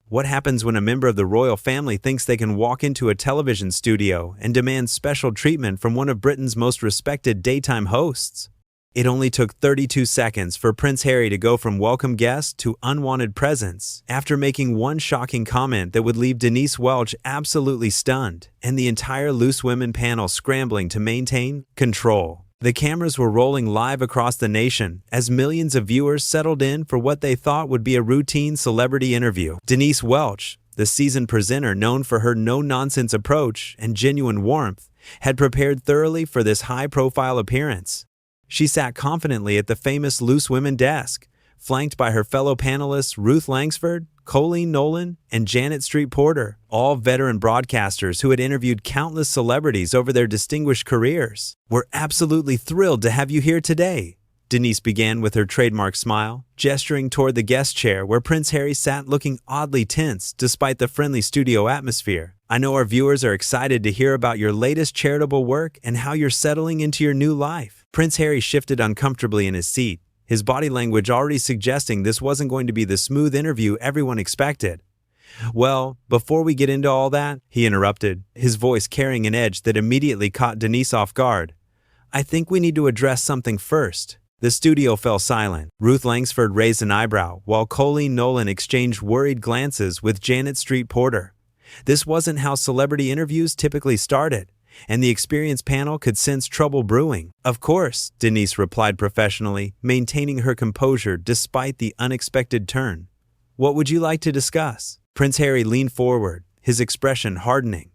What happens when a member of the royal family thinks they can walk into a television studio and demand special treatment from one of Britain's most respected daytime hosts? It only took 32 seconds for Prince Harry to go from welcome guest to unwanted presence after making one shocking comment that would leave Denise Welch absolutely stunned and the entire Loose Women panel scrambling to maintain control. The cameras were rolling live across the nation as millions of viewers settled in for what they thought would be a routine celebrity interview. Denise Welch, the seasoned presenter known for her no-nonsense approach and genuine warmth, had prepared thoroughly for this high-profile appearance. She sat confidently at the famous Loose Women desk, flanked by her fellow panelists Ruth Langsford, Colleen Nolan, and Janet Street Porter, all veteran broadcasters who had interviewed countless celebrities over their distinguished careers. "We're absolutely thrilled to have you here today," Denise began with her trademark smile, gesturing toward the guest chair where Prince Harry sat looking oddly tense despite the friendly studio atmosphere. "I know our viewers are excited to hear about your latest charitable work and how you're settling into your new life." Prince Harry shifted uncomfortably in his seat, his body language already suggesting this wasn't going to be the smooth interview everyone expected. "Well, before we get into all that," he interrupted, his voice carrying an edge that immediately caught Denise off guard, "I think we need to address something first." The studio fell silent. Ruth Langsford raised an eyebrow, while Colleen Nolan exchanged worried glances with Janet Street Porter. This wasn't how celebrity interviews typically started, and the experienced panel could sense trouble brewing. "Of course," Denise replied professionally, maintaining her composure despite the unexpected turn. "What would you like to discuss?" Prince Harry leaned forward, his expression hardening.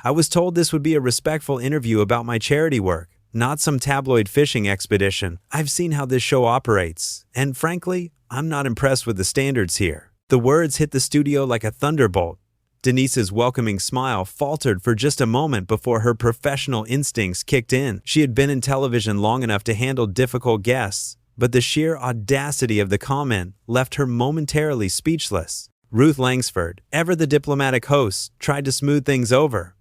"I was told this would be a respectful interview about my charity work, not some tabloid fishing expedition. I've seen how this show operates, and frankly, I'm not impressed with the standards here." The words hit the studio like a thunderbolt. Denise's welcoming smile faltered for just a moment before her professional instincts kicked in. She had been in television long enough to handle difficult guests, but the sheer audacity of the comment left her momentarily speechless. Ruth Langsford, ever the diplomatic host, tried to smooth things over.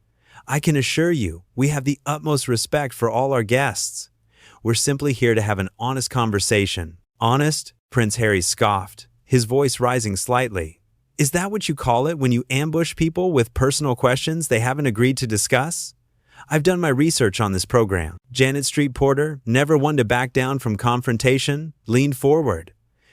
"I can assure you, we have the utmost respect for all our guests. We're simply here to have an honest conversation." "Honest?" Prince Harry scoffed, his voice rising slightly. "Is that what you call it when you ambush people with personal questions they haven't agreed to discuss? I've done my research on this program." Janet Street Porter, never one to back down from confrontation, leaned forward.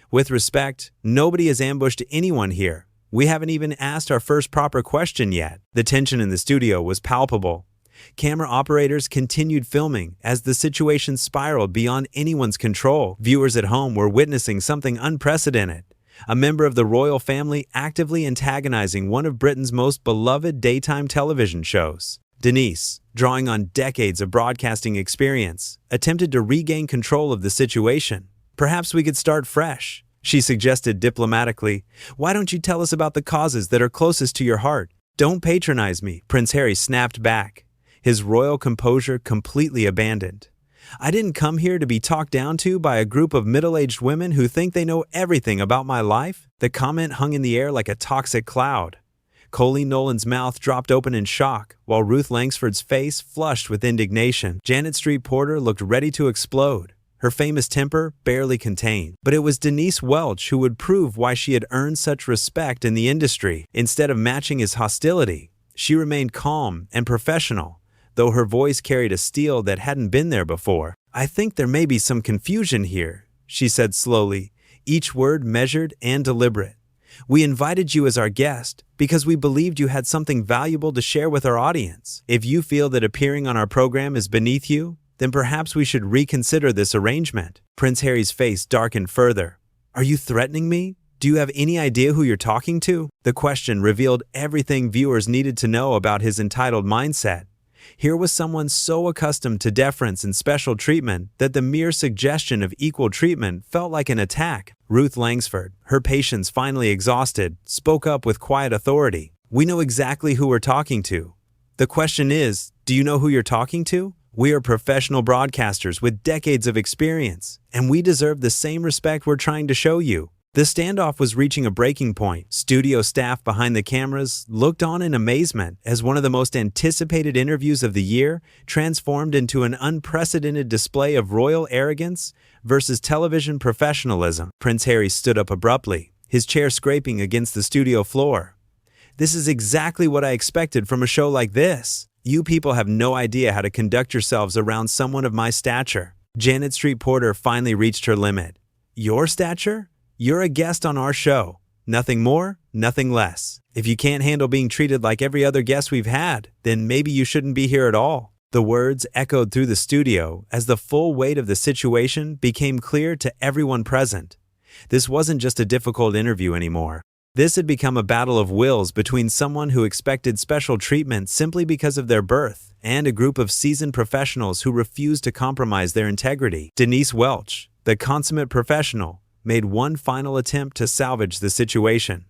"With respect, nobody has ambushed anyone here. We haven't even asked our first proper question yet." The tension in the studio was palpable. Camera operators continued filming as the situation spiraled beyond anyone's control. Viewers at home were witnessing something unprecedented. A member of the royal family actively antagonizing one of Britain's most beloved daytime television shows. Denise, drawing on decades of broadcasting experience, attempted to regain control of the situation. "Perhaps we could start fresh," she suggested diplomatically. "Why don't you tell us about the causes that are closest to your heart?" "Don't patronize me," Prince Harry snapped back, his royal composure completely abandoned. "I didn't come here to be talked down to by a group of middle-aged women who think they know everything about my life." The comment hung in the air like a toxic cloud. Colleen Nolan's mouth dropped open in shock, while Ruth Langsford's face flushed with indignation. Janet Street Porter looked ready to explode, her famous temper barely contained. But it was Denise Welch who would prove why she had earned such respect in the industry. Instead of matching his hostility, she remained calm and professional, though her voice carried a steel that hadn't been there before. "I think there may be some confusion here," she said slowly, each word measured and deliberate. "We invited you as our guest because we believed you had something valuable to share with our audience. If you feel that appearing on our program is beneath you, then perhaps we should reconsider this arrangement." Prince Harry's face darkened further. "Are you threatening me? Do you have any idea who you're talking to?" The question revealed everything viewers needed to know about his entitled mindset. Here was someone so accustomed to deference and special treatment that the mere suggestion of equal treatment felt like an attack. Ruth Langsford, her patience finally exhausted, spoke up with quiet authority. "We know exactly who we're talking to. The question is, do you know who you're talking to? We are professional broadcasters with decades of experience, and we deserve the same respect we're trying to show you." The standoff was reaching a breaking point. Studio staff behind the cameras looked on in amazement as one of the most anticipated interviews of the year transformed into an unprecedented display of royal arrogance versus television professionalism. Prince Harry stood up abruptly, his chair scraping against the studio floor. This is exactly what I expected from a show like this. You people have no idea how to conduct yourselves around someone of my stature." Janet Street Porter finally reached her limit. "Your stature? You're a guest on our show. Nothing more, nothing less. If you can't handle being treated like every other guest we've had, then maybe you shouldn't be here at all." The words echoed through the studio as the full weight of the situation became clear to everyone present. This wasn't just a difficult interview anymore. This had become a battle of wills between someone who expected special treatment simply because of their birth and a group of seasoned professionals who refused to compromise their integrity. Denise Welch, the consummate professional, made one final attempt to salvage the situation.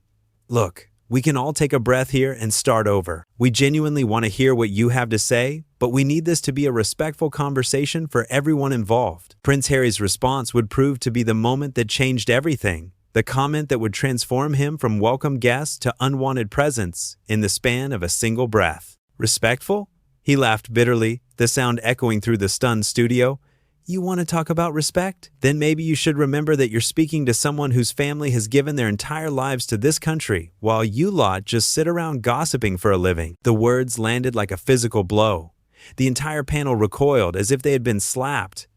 "Look, we can all take a breath here and start over. We genuinely want to hear what you have to say, but we need this to be a respectful conversation for everyone involved." Prince Harry's response would prove to be the moment that changed everything. The comment that would transform him from welcome guest to unwanted presence in the span of a single breath. "Respectful?" He laughed bitterly, the sound echoing through the stunned studio. "You want to talk about respect? Then maybe you should remember that you're speaking to someone whose family has given their entire lives to this country, while you lot just sit around gossiping for a living." The words landed like a physical blow. The entire panel recoiled as if they had been slapped.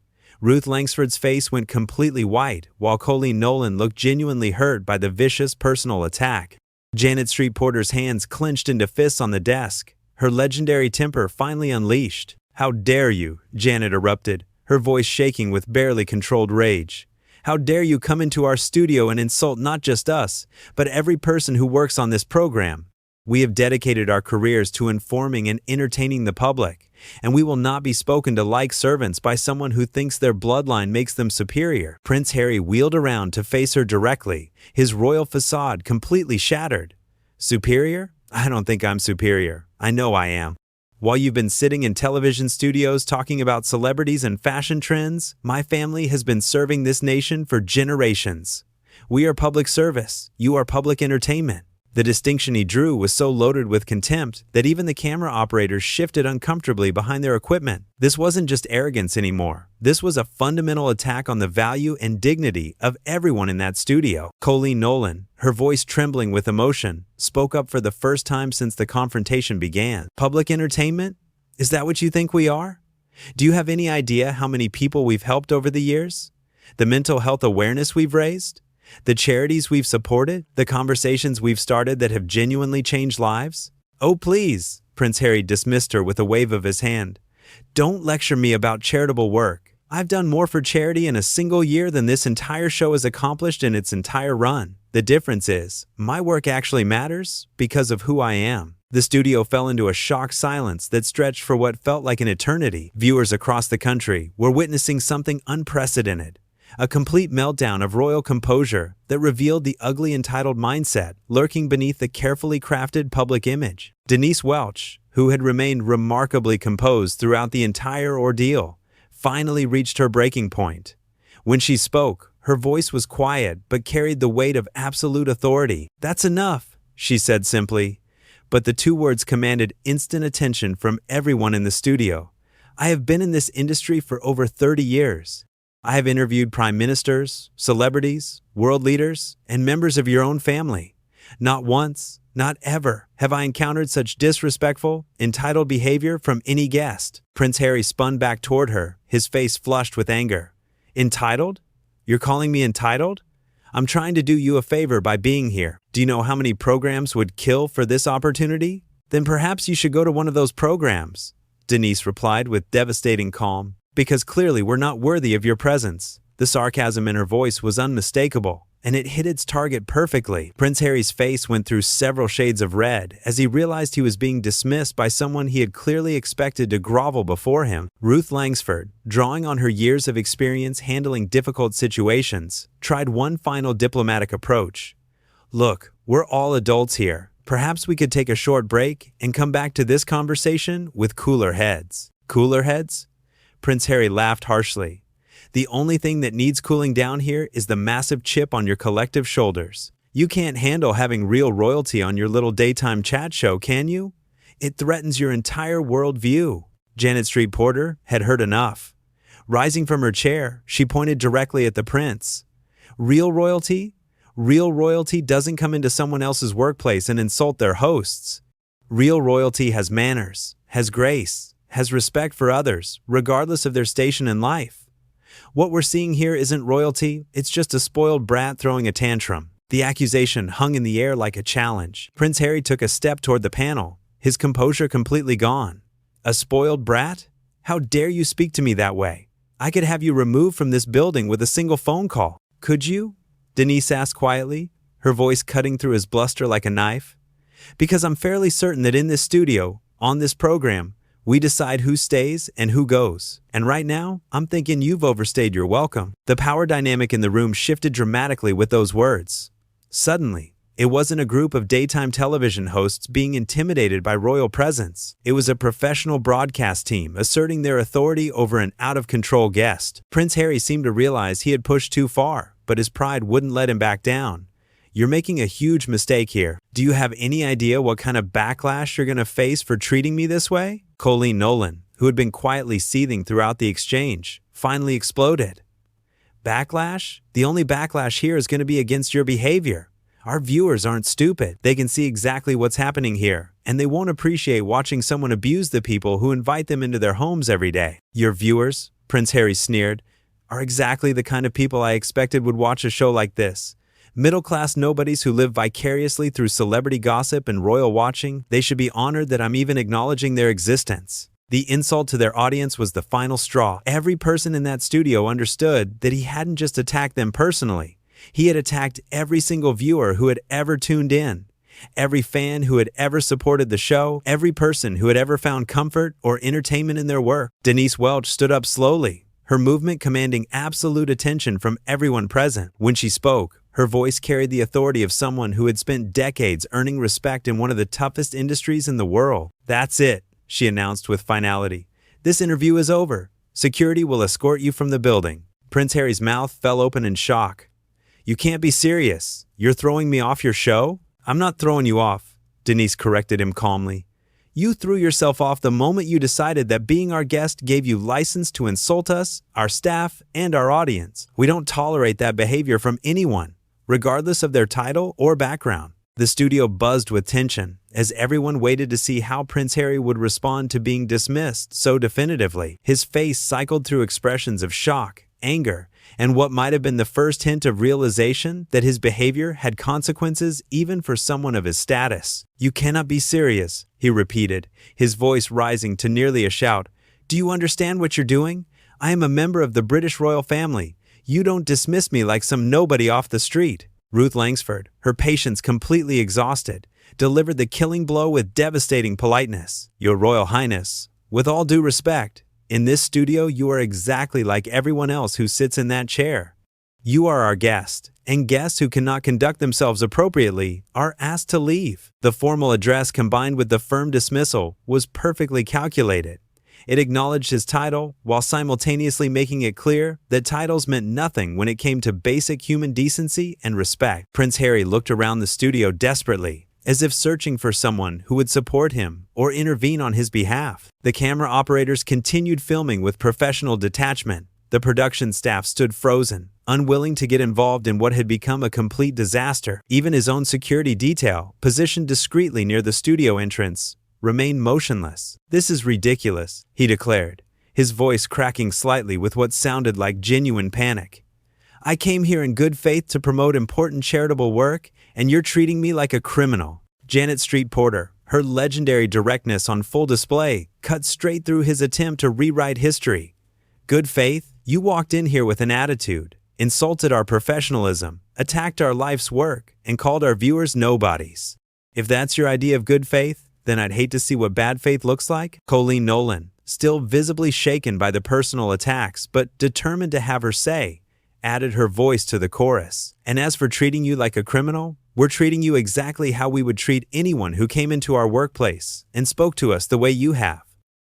Ruth Langsford's face went completely white, while Colleen Nolan looked genuinely hurt by the vicious personal attack. Janet Street Porter's hands clenched into fists on the desk, her legendary temper finally unleashed. "How dare you?" Janet erupted, her voice shaking with barely controlled rage. "How dare you come into our studio and insult not just us, but every person who works on this program? We have dedicated our careers to informing and entertaining the public, and we will not be spoken to like servants by someone who thinks their bloodline makes them superior." Prince Harry wheeled around to face her directly, his royal facade completely shattered. "Superior? I don't think I'm superior. I know I am. While you've been sitting in television studios talking about celebrities and fashion trends, my family has been serving this nation for generations. We are public service. You are public entertainment." The distinction he drew was so loaded with contempt that even the camera operators shifted uncomfortably behind their equipment. This wasn't just arrogance anymore. This was a fundamental attack on the value and dignity of everyone in that studio. Colleen Nolan, her voice trembling with emotion, spoke up for the first time since the confrontation began. "Public entertainment? Is that what you think we are? Do you have any idea how many people we've helped over the years? The mental health awareness we've raised? The charities we've supported? The conversations we've started that have genuinely changed lives?" "Oh, please," Prince Harry dismissed her with a wave of his hand. "Don't lecture me about charitable work. I've done more for charity in a single year than this entire show has accomplished in its entire run. The difference is, my work actually matters because of who I am." The studio fell into a shocked silence that stretched for what felt like an eternity. Viewers across the country were witnessing something unprecedented. A complete meltdown of royal composure that revealed the ugly entitled mindset lurking beneath the carefully crafted public image. Denise Welch, who had remained remarkably composed throughout the entire ordeal, finally reached her breaking point. When she spoke, her voice was quiet but carried the weight of absolute authority. "That's enough," she said simply. But the two words commanded instant attention from everyone in the studio. "I have been in this industry for over 30 years. I have interviewed prime ministers, celebrities, world leaders, and members of your own family. Not once, not ever, have I encountered such disrespectful, entitled behavior from any guest." Prince Harry spun back toward her, his face flushed with anger. "Entitled? You're calling me entitled? I'm trying to do you a favor by being here. Do you know how many programs would kill for this opportunity? Then perhaps you should go to one of those programs," Denise replied with devastating calm. "Because clearly we're not worthy of your presence." The sarcasm in her voice was unmistakable, and it hit its target perfectly. Prince Harry's face went through several shades of red as he realized he was being dismissed by someone he had clearly expected to grovel before him. Ruth Langsford, drawing on her years of experience handling difficult situations, tried one final diplomatic approach. "Look, we're all adults here. Perhaps we could take a short break and come back to this conversation with cooler heads." "Cooler heads?" Prince Harry laughed harshly. "The only thing that needs cooling down here is the massive chip on your collective shoulders. You can't handle having real royalty on your little daytime chat show, can you? It threatens your entire worldview." Janet Street Porter had heard enough. Rising from her chair, she pointed directly at the prince. "Real royalty? Real royalty doesn't come into someone else's workplace and insult their hosts. Real royalty has manners, has grace, has respect for others, regardless of their station in life. What we're seeing here isn't royalty, it's just a spoiled brat throwing a tantrum. The accusation hung in the air like a challenge. Prince Harry took a step toward the panel, his composure completely gone. A spoiled brat? How dare you speak to me that way? I could have you removed from this building with a single phone call. Could you? Denise asked quietly, her voice cutting through his bluster like a knife. Because I'm fairly certain that in this studio, on this program, we decide who stays and who goes. And right now, I'm thinking you've overstayed your welcome. The power dynamic in the room shifted dramatically with those words. Suddenly, it wasn't a group of daytime television hosts being intimidated by royal presence. It was a professional broadcast team asserting their authority over an out-of-control guest. Prince Harry seemed to realize he had pushed too far, but his pride wouldn't let him back down. You're making a huge mistake here. Do you have any idea what kind of backlash you're going to face for treating me this way? Colleen Nolan, who had been quietly seething throughout the exchange, finally exploded. Backlash? The only backlash here is going to be against your behavior. Our viewers aren't stupid. They can see exactly what's happening here, and they won't appreciate watching someone abuse the people who invite them into their homes every day. Your viewers, Prince Harry sneered, are exactly the kind of people I expected would watch a show like this. Middle-class nobodies who live vicariously through celebrity gossip and royal watching. They should be honored that I'm even acknowledging their existence. The insult to their audience was the final straw. Every person in that studio understood that he hadn't just attacked them personally. He had attacked every single viewer who had ever tuned in, every fan who had ever supported the show, every person who had ever found comfort or entertainment in their work. Denise Welch stood up slowly, her movement commanding absolute attention from everyone present. When she spoke, her voice carried the authority of someone who had spent decades earning respect in one of the toughest industries in the world. "That's it," she announced with finality. "This interview is over. Security will escort you from the building." Prince Harry's mouth fell open in shock. "You can't be serious. You're throwing me off your show?" "I'm not throwing you off," Denise corrected him calmly. "You threw yourself off the moment you decided that being our guest gave you license to insult us, our staff, and our audience. We don't tolerate that behavior from anyone, regardless of their title or background." The studio buzzed with tension as everyone waited to see how Prince Harry would respond to being dismissed so definitively. His face cycled through expressions of shock, anger, and what might have been the first hint of realization that his behavior had consequences even for someone of his status. "You cannot be serious," he repeated, his voice rising to nearly a shout. "Do you understand what you're doing? I am a member of the British royal family. You don't dismiss me like some nobody off the street." Ruth Langsford, her patience completely exhausted, delivered the killing blow with devastating politeness. "Your Royal Highness, with all due respect, in this studio you are exactly like everyone else who sits in that chair. You are our guest, and guests who cannot conduct themselves appropriately are asked to leave." The formal address combined with the firm dismissal was perfectly calculated. It acknowledged his title while simultaneously making it clear that titles meant nothing when it came to basic human decency and respect. Prince Harry looked around the studio desperately, as if searching for someone who would support him or intervene on his behalf. The camera operators continued filming with professional detachment. The production staff stood frozen, unwilling to get involved in what had become a complete disaster. Even his own security detail, positioned discreetly near the studio entrance, remained motionless. "This is ridiculous," he declared, his voice cracking slightly with what sounded like genuine panic. "I came here in good faith to promote important charitable work, and you're treating me like a criminal." Janet Street Porter, her legendary directness on full display, cut straight through his attempt to rewrite history. "Good faith? You walked in here with an attitude, insulted our professionalism, attacked our life's work, and called our viewers nobodies. If that's your idea of good faith, then I'd hate to see what bad faith looks like." Colleen Nolan, still visibly shaken by the personal attacks but determined to have her say, added her voice to the chorus. "And as for treating you like a criminal, we're treating you exactly how we would treat anyone who came into our workplace and spoke to us the way you have.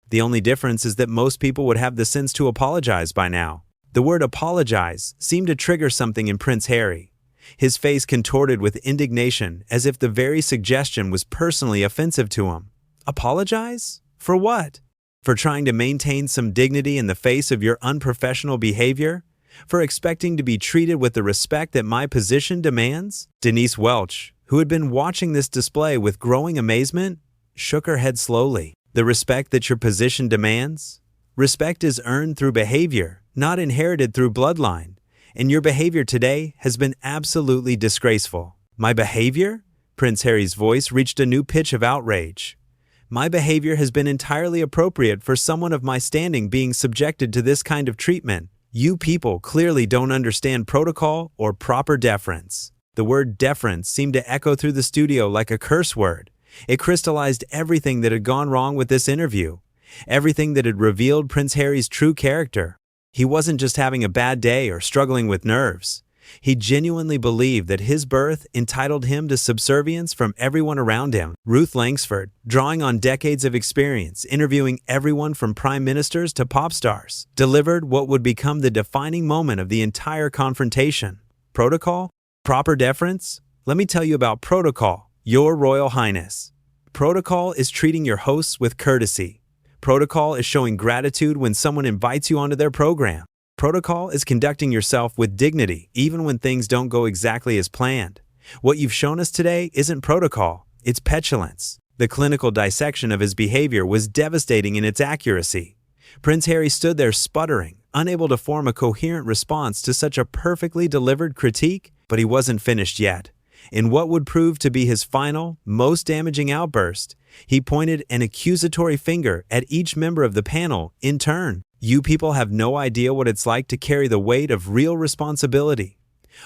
The only difference is that most people would have the sense to apologize by now." The word apologize seemed to trigger something in Prince Harry. His face contorted with indignation as if the very suggestion was personally offensive to him. Apologize? For what? For trying to maintain some dignity in the face of your unprofessional behavior? For expecting to be treated with the respect that my position demands? Denise Welch, who had been watching this display with growing amazement, shook her head slowly. The respect that your position demands? Respect is earned through behavior, not inherited through bloodline. And your behavior today has been absolutely disgraceful. My behavior? Prince Harry's voice reached a new pitch of outrage. My behavior has been entirely appropriate for someone of my standing being subjected to this kind of treatment. You people clearly don't understand protocol or proper deference. The word deference seemed to echo through the studio like a curse word. It crystallized everything that had gone wrong with this interview, everything that had revealed Prince Harry's true character. He wasn't just having a bad day or struggling with nerves. He genuinely believed that his birth entitled him to subservience from everyone around him. Ruth Langsford, drawing on decades of experience, interviewing everyone from prime ministers to pop stars, delivered what would become the defining moment of the entire confrontation. Protocol? Proper deference? Let me tell you about protocol, Your Royal Highness. Protocol is treating your hosts with courtesy. Protocol is showing gratitude when someone invites you onto their program. Protocol is conducting yourself with dignity, even when things don't go exactly as planned. What you've shown us today isn't protocol, it's petulance. The clinical dissection of his behavior was devastating in its accuracy. Prince Harry stood there sputtering, unable to form a coherent response to such a perfectly delivered critique, but he wasn't finished yet. In what would prove to be his final, most damaging outburst, he pointed an accusatory finger at each member of the panel in turn. You people have no idea what it's like to carry the weight of real responsibility.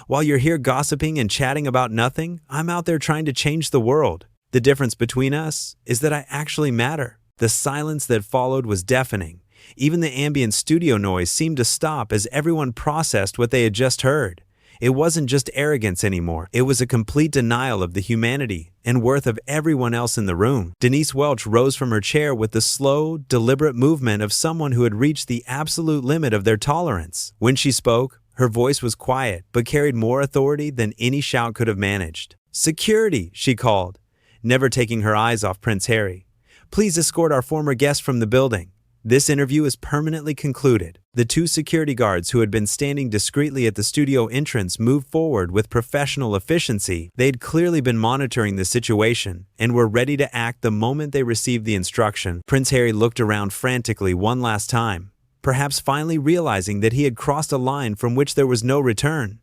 While you're here gossiping and chatting about nothing, I'm out there trying to change the world. The difference between us is that I actually matter. The silence that followed was deafening. Even the ambient studio noise seemed to stop as everyone processed what they had just heard. It wasn't just arrogance anymore. It was a complete denial of the humanity and worth of everyone else in the room. Denise Welch rose from her chair with the slow, deliberate movement of someone who had reached the absolute limit of their tolerance. When she spoke, her voice was quiet but carried more authority than any shout could have managed. "Security," she called, never taking her eyes off Prince Harry. "Please escort our former guest from the building. This interview is permanently concluded." The two security guards who had been standing discreetly at the studio entrance moved forward with professional efficiency. They'd clearly been monitoring the situation and were ready to act the moment they received the instruction. Prince Harry looked around frantically one last time, perhaps finally realizing that he had crossed a line from which there was no return.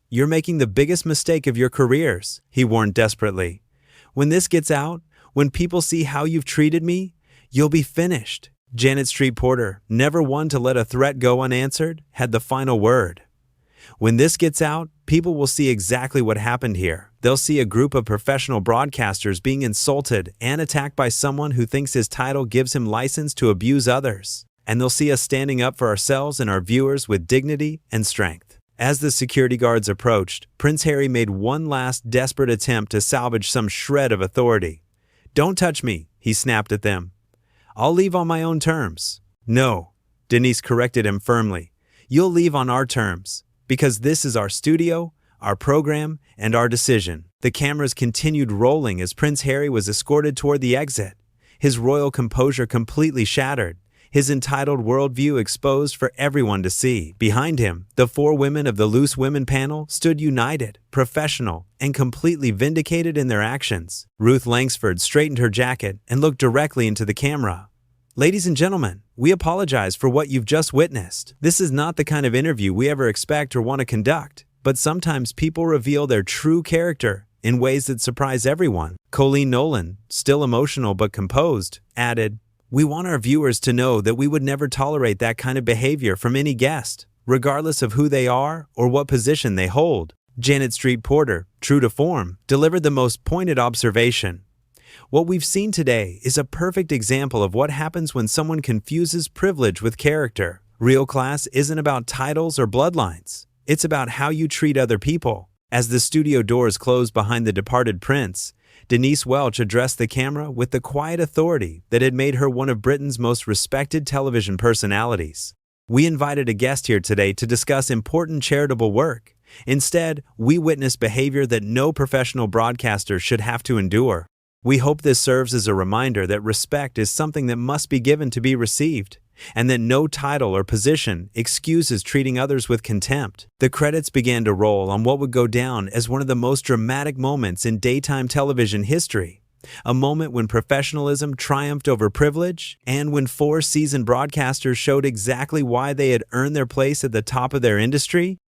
"You're making the biggest mistake of your careers," he warned desperately. "When this gets out, when people see how you've treated me, you'll be finished." Janet Street Porter, never one to let a threat go unanswered, had the final word. "When this gets out, people will see exactly what happened here. They'll see a group of professional broadcasters being insulted and attacked by someone who thinks his title gives him license to abuse others. And they'll see us standing up for ourselves and our viewers with dignity and strength." As the security guards approached, Prince Harry made one last desperate attempt to salvage some shred of authority. "Don't touch me," he snapped at them. "I'll leave on my own terms." "No," Denise corrected him firmly. "You'll leave on our terms, because this is our studio, our program, and our decision." The cameras continued rolling as Prince Harry was escorted toward the exit, his royal composure completely shattered, his entitled worldview exposed for everyone to see. Behind him, the four women of the Loose Women panel stood united, professional, and completely vindicated in their actions. Ruth Langsford straightened her jacket and looked directly into the camera. "Ladies and gentlemen, we apologize for what you've just witnessed. This is not the kind of interview we ever expect or want to conduct, but sometimes people reveal their true character in ways that surprise everyone." Colleen Nolan, still emotional but composed, added, "We want our viewers to know that we would never tolerate that kind of behavior from any guest, regardless of who they are or what position they hold." Janet Street Porter, true to form, delivered the most pointed observation. "What we've seen today is a perfect example of what happens when someone confuses privilege with character. Real class isn't about titles or bloodlines. It's about how you treat other people." As the studio doors closed behind the departed prince, Denise Welch addressed the camera with the quiet authority that had made her one of Britain's most respected television personalities. "We invited a guest here today to discuss important charitable work. Instead, we witnessed behavior that no professional broadcaster should have to endure. We hope this serves as a reminder that respect is something that must be given to be received, and that no title or position excuses treating others with contempt. The credits began to roll on what would go down as one of the most dramatic moments in daytime television history. A moment when professionalism triumphed over privilege, and when 4 seasoned broadcasters showed exactly why they had earned their place at the top of their industry.